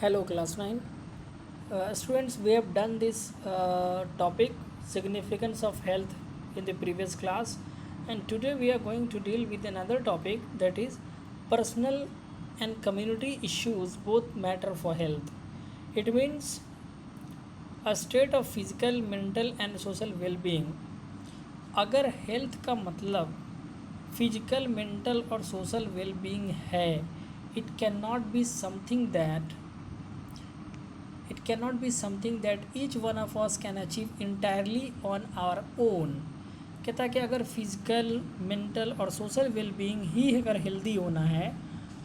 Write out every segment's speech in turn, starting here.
Hello, class 9. Students, we have done this topic significance of health in the previous class, and today we are going to deal with another topic, that is personal and community issues both matter for health. It means a state of physical, mental and social well-being. अगर health का मतलब physical, mental और social wellbeing है, it can not be something that it cannot be something that each one of us can achieve entirely on our own. कहता है कि अगर physical, mental और सोशल वेलबींग ही अगर हेल्दी होना है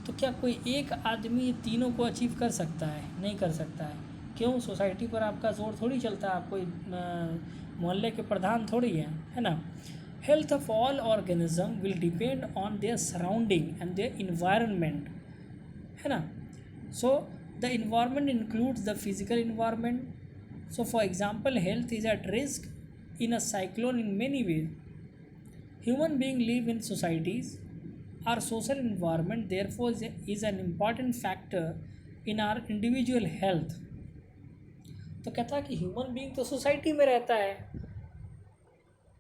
तो क्या कोई एक आदमी ये तीनों को अचीव कर सकता है? नहीं कर सकता है। क्यों? सोसाइटी पर आपका जोर थोड़ी चलता है, आप कोई मोहल्ले के प्रधान थोड़ी है ना। Health of all organism will depend on their surrounding and their environment, है ना। So the environment includes the physical environment. So for example, health is at risk in a cyclone in many ways. Human beings live in societies. Our social environment therefore is an important factor in our individual health. तो कहता है कि human being तो society में रहता है,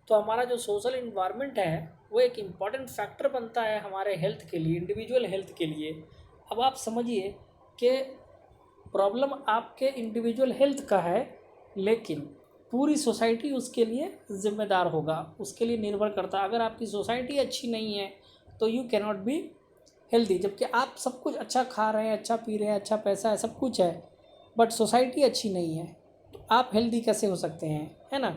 तो हमारा जो सोशल इन्वायरमेंट है वो एक इम्पॉर्टेंट फैक्टर बनता है हमारे हेल्थ के लिए, इंडिविजुअल हेल्थ के लिए। अब आप समझिए कि प्रॉब्लम आपके इंडिविजुअल हेल्थ का है, लेकिन पूरी सोसाइटी उसके लिए ज़िम्मेदार होगा, उसके लिए निर्भर करता है। अगर आपकी सोसाइटी अच्छी नहीं है तो you can not be healthy. जबकि आप सब कुछ अच्छा खा रहे हैं, अच्छा पी रहे हैं, अच्छा पैसा है, सब कुछ है, बट सोसाइटी अच्छी नहीं है, तो आप हेल्दी कैसे हो सकते हैं, है ना।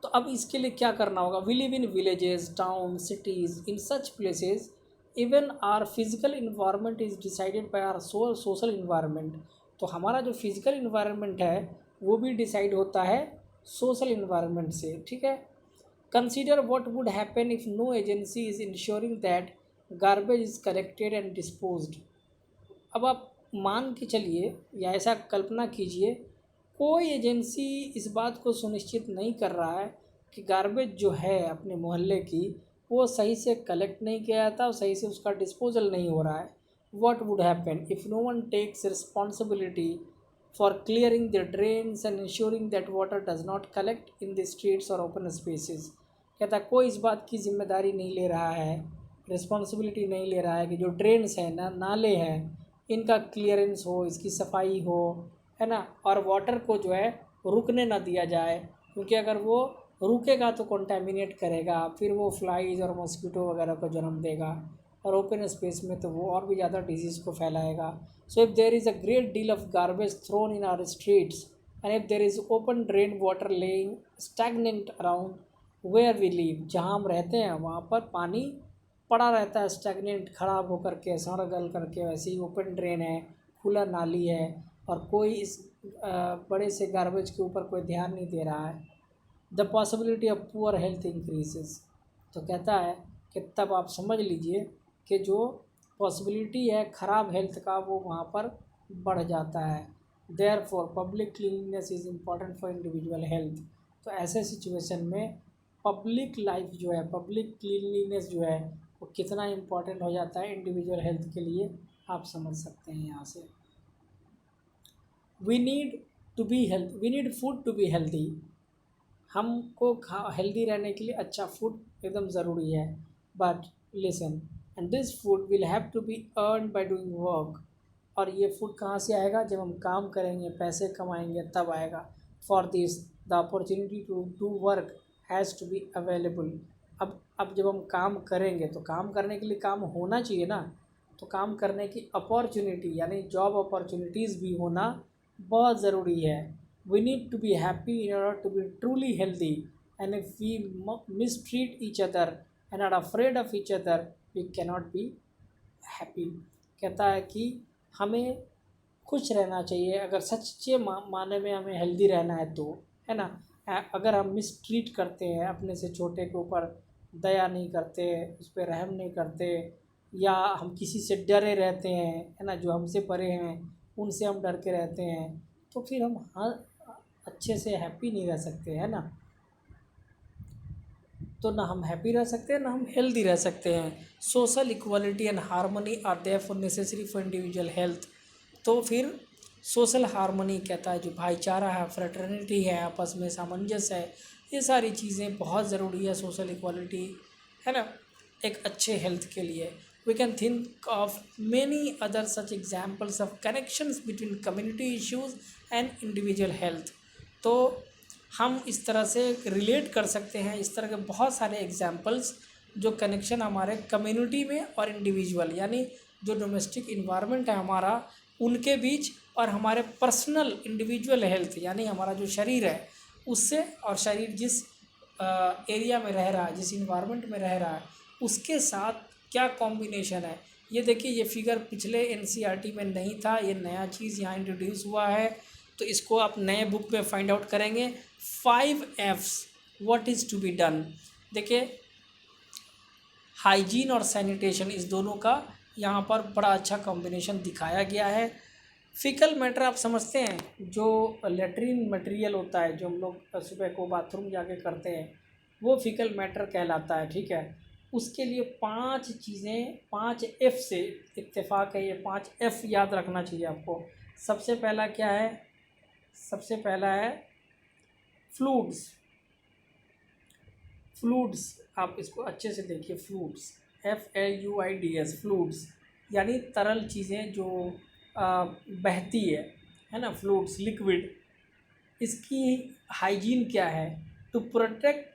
तो अब इसके लिए क्या करना होगा? We live in villages, town, cities, in such places even our physical environment is decided by our social environment. तो हमारा जो फिजिकल इन्वायरमेंट है वो भी डिसाइड होता है सोशल इन्वायरमेंट से, ठीक है। Consider what would happen if no agency is ensuring that garbage is collected and disposed. अब आप मान के चलिए या ऐसा कल्पना कीजिए, कोई एजेंसी इस बात को सुनिश्चित नहीं कर रहा है कि गार्बेज जो है अपने मोहल्ले की वो सही से कलेक्ट नहीं किया जाता और सही से उसका डिस्पोजल नहीं हो रहा है। What would happen if no one takes responsibility for clearing the drains and ensuring that water does not collect in the streets और ओपन स्पेसेस। कहता है कोई इस बात की जिम्मेदारी नहीं ले रहा है, रिस्पॉन्सिबिलिटी नहीं ले रहा है कि जो ड्रेन्स हैं ना, नाले हैं, इनका क्लियरेंस हो, इसकी सफाई हो, है ना, और वाटर को जो है रुकने ना दिया जाए, क्योंकि अगर वो रुकेगा तो कंटेमिनेट करेगा, फिर वो फ्लाइज और मॉस्किटो वगैरह को जन्म देगा, और ओपन स्पेस में तो वो और भी ज़्यादा डिजीज़ को फैलाएगा। So if there is a great deal of garbage thrown in our streets and if there is open drain water laying stagnant around where we live, जहाँ हम रहते हैं वहाँ पर पानी पड़ा रहता है स्टैगनेंट, खराब होकर के, सड़ गल करके। वैसे ही ओपन ड्रेन है, खुला नाली है, और कोई इस बड़े से गार्बेज के ऊपर कोई ध्यान नहीं दे रहा है, the possibility of poor health increases. तो कहता है कि तब आप समझ लीजिए कि जो पॉसिबिलिटी है ख़राब हेल्थ का वो वहाँ पर बढ़ जाता है। Therefore public cleanliness is important for individual health. तो ऐसे सिचुएशन में पब्लिक लाइफ जो है, पब्लिक क्लीनलीनेस जो है वो कितना इम्पॉर्टेंट हो जाता है इंडिविजुअल हेल्थ के लिए, आप समझ सकते हैं यहाँ से। We need to be health, we need food to be healthy. हमको हेल्दी रहने के लिए अच्छा फूड एकदम ज़रूरी है, but listen, and this food will have to be earn by doing work. और ये फूड कहाँ से आएगा? जब हम काम करेंगे, पैसे कमाएंगे, तब आएगा। For this the opportunity to do work has to be available. अब जब हम काम करेंगे तो काम करने के लिए काम होना चाहिए ना, तो काम करने की अपॉर्चुनिटी यानी जॉब अपॉर्चुनिटीज़ भी होना बहुत ज़रूरी है। We need to be happy in order to be truly healthy, and if we mistreat each other and are afraid of each other, we cannot be happy। कहता है कि हमें खुश रहना चाहिए अगर सच्चे माने में हमें हेल्दी रहना है तो, है ना। अगर हम मिसट्रीट करते हैं, अपने से छोटे के ऊपर दया नहीं करते, उस पर रहम नहीं करते, या हम किसी से डरे रहते हैं, है ना, जो हमसे परे हैं उनसे हम डर के रहते हैं, तो फिर हम अच्छे से हैप्पी नहीं रह सकते, है ना। तो ना हम हैप्पी रह सकते हैं, ना हम हेल्दी रह सकते हैं। Social equality and harmony are therefore necessary for individual health. तो फिर सोशल हार्मनी कहता है, जो भाईचारा है, फ्रेटर्निटी है, आपस में सामंजस्य है, ये सारी चीज़ें बहुत ज़रूरी है। सोशल इक्वालिटी है ना, एक अच्छे हेल्थ के लिए। We can think of many other such examples of connections between community issues and individual health. तो हम इस तरह से रिलेट कर सकते हैं इस तरह के बहुत सारे एग्जाम्पल्स, जो कनेक्शन हमारे कम्युनिटी में और इंडिविजुअल यानी जो डोमेस्टिक इन्वायरमेंट है हमारा, उनके बीच, और हमारे पर्सनल इंडिविजुअल हेल्थ यानी हमारा जो शरीर है उससे, और शरीर जिस एरिया में रह रहा है, जिस इन्वायरमेंट में रह रहा है, उसके साथ क्या कॉम्बिनेशन है। ये देखिए, ये फिगर पिछले एनसीईआरटी में नहीं था, ये नया चीज़ यहाँ इंट्रोड्यूस हुआ है, तो इसको आप नए बुक में फाइंड आउट करेंगे। 5 F's what is to be done. देखिए, हाइजीन और सैनिटेशन, इस दोनों का यहाँ पर बड़ा अच्छा कॉम्बिनेशन दिखाया गया है। फिकल मैटर आप समझते हैं, जो लेट्रिन मटेरियल होता है, जो हम लोग सुबह को बाथरूम जाके करते हैं, वो फिकल मैटर कहलाता है। ठीक है, उसके लिए 5 चीज़ें, 5 F से इत्तेफाक है। ये 5 F याद रखना चाहिए आपको। सबसे पहला क्या है? सबसे पहला है फ्लूइड्स। फ्लूइड्स, आप इसको अच्छे से देखिए, फ्लूइड्स, FLUIDS, फ्लूइड्स यानी तरल चीज़ें जो बहती है ना, फ्लूइड्स, लिक्विड। इसकी हाइजीन क्या है? To protect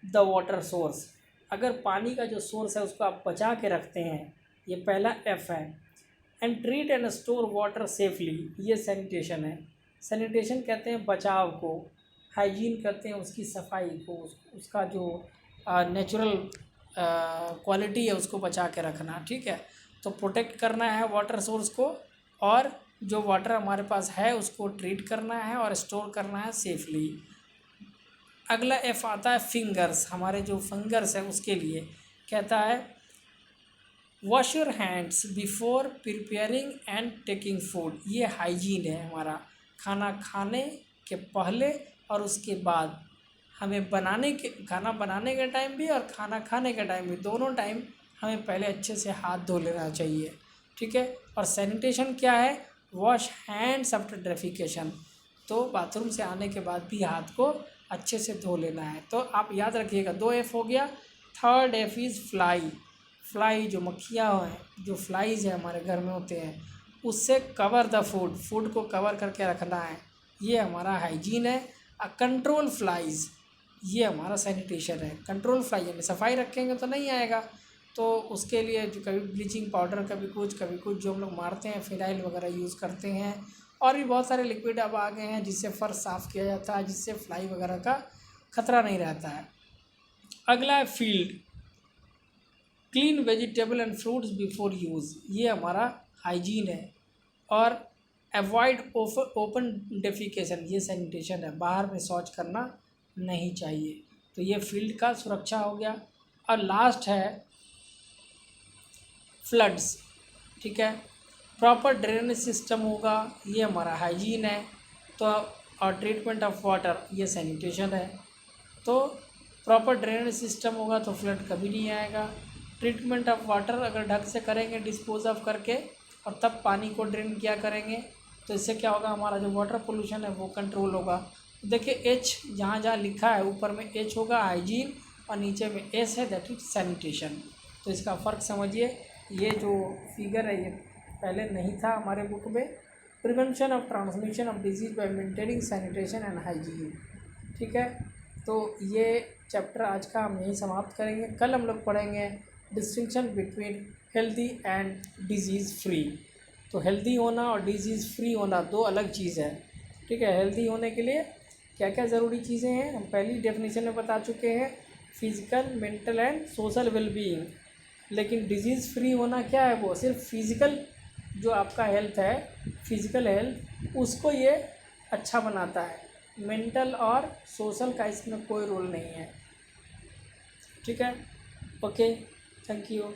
the water source. अगर पानी का जो सोर्स है उसको आप बचा के रखते हैं, ये पहला F है। And treat and store water safely, ये सैनिटेशन है। सैनिटेशन कहते हैं बचाव को, हाइजीन करते हैं उसकी सफाई को, उसका जो नेचुरल क्वालिटी है उसको बचा के रखना। ठीक है, तो प्रोटेक्ट करना है वाटर सोर्स को, और जो वाटर हमारे पास है उसको ट्रीट करना है और स्टोर करना है सेफली। अगला F आता है फिंगर्स, हमारे जो फिंगर्स है उसके लिए कहता है wash your hands before preparing and taking food. ये हाइजीन है हमारा, खाना खाने के पहले और उसके बाद। हमें खाना बनाने के टाइम भी और खाना खाने के टाइम भी, दोनों टाइम हमें पहले अच्छे से हाथ धो लेना चाहिए। ठीक है, और सैनिटेशन क्या है? वॉश हैंड्स आफ्टर डेफिकेशन, तो बाथरूम से आने के बाद भी हाथ को अच्छे से धो लेना है। तो आप याद रखिएगा, 2 F हो गया। Third F is fly. Fly जो मक्खियाँ हैं, जो फ्लाइज है हमारे घर में होते हैं, उससे कवर द फूड को कवर करके रखना है, ये हमारा हाइजीन है। कंट्रोल फ्लाइज, ये हमारा सैनिटेशन है। कंट्रोल फ्लाई यानी सफाई रखेंगे तो नहीं आएगा, तो उसके लिए जो कभी ब्लीचिंग पाउडर, कभी कुछ जो हम लोग मारते हैं, फिनाइल वगैरह यूज़ करते हैं, और भी बहुत सारे लिक्विड अब आ गए हैं जिससे फर्श साफ़ किया जाता है, जिससे फ्लाई वगैरह का खतरा नहीं रहता है। अगला है field, clean vegetable and fruits before use, ये हमारा हाइजीन है। और अवॉइड ओपन डेफिकेशन, ये सैनिटेशन है, बाहर में शौच करना नहीं चाहिए। तो ये फील्ड का सुरक्षा हो गया। और लास्ट है फ्लड्स। ठीक है, प्रॉपर ड्रेनेज सिस्टम होगा, ये हमारा हाइजीन है। तो और ट्रीटमेंट ऑफ वाटर, ये सैनिटेशन है। तो प्रॉपर ड्रेनेज सिस्टम होगा तो फ्लड कभी नहीं आएगा। ट्रीटमेंट ऑफ वाटर अगर ढंग से करेंगे, डिस्पोज ऑफ करके, और तब पानी को ड्रेन किया करेंगे, तो इससे क्या होगा, हमारा जो वाटर पोल्यूशन है वो कंट्रोल होगा। देखिए H जहाँ जहाँ लिखा है, ऊपर में H होगा हाइजीन और नीचे में S है, दैट इज सैनिटेशन। तो इसका फ़र्क समझिए। ये जो फिगर है ये पहले नहीं था हमारे बुक में। Prevention of transmission of disease bye maintaining sanitation and hygiene. ठीक है, तो ये चैप्टर आज का हम यहीं समाप्त करेंगे। कल हम लोग पढ़ेंगे distinction between healthy and disease free. तो हेल्दी होना और डिजीज़ फ्री होना दो अलग चीज़ है। ठीक है, हेल्दी होने के लिए क्या क्या ज़रूरी चीज़ें हैं हम पहली डेफिनेशन में बता चुके हैं, physical, mental and social wellbeing. लेकिन डिजीज़ फ्री होना क्या है, वो सिर्फ फिज़िकल जो आपका हेल्थ है, फिज़िकल हेल्थ, उसको ये अच्छा बनाता है। मेंटल और सोशल का इसमें कोई रोल नहीं है। ठीक है, ओके, थैंक यू।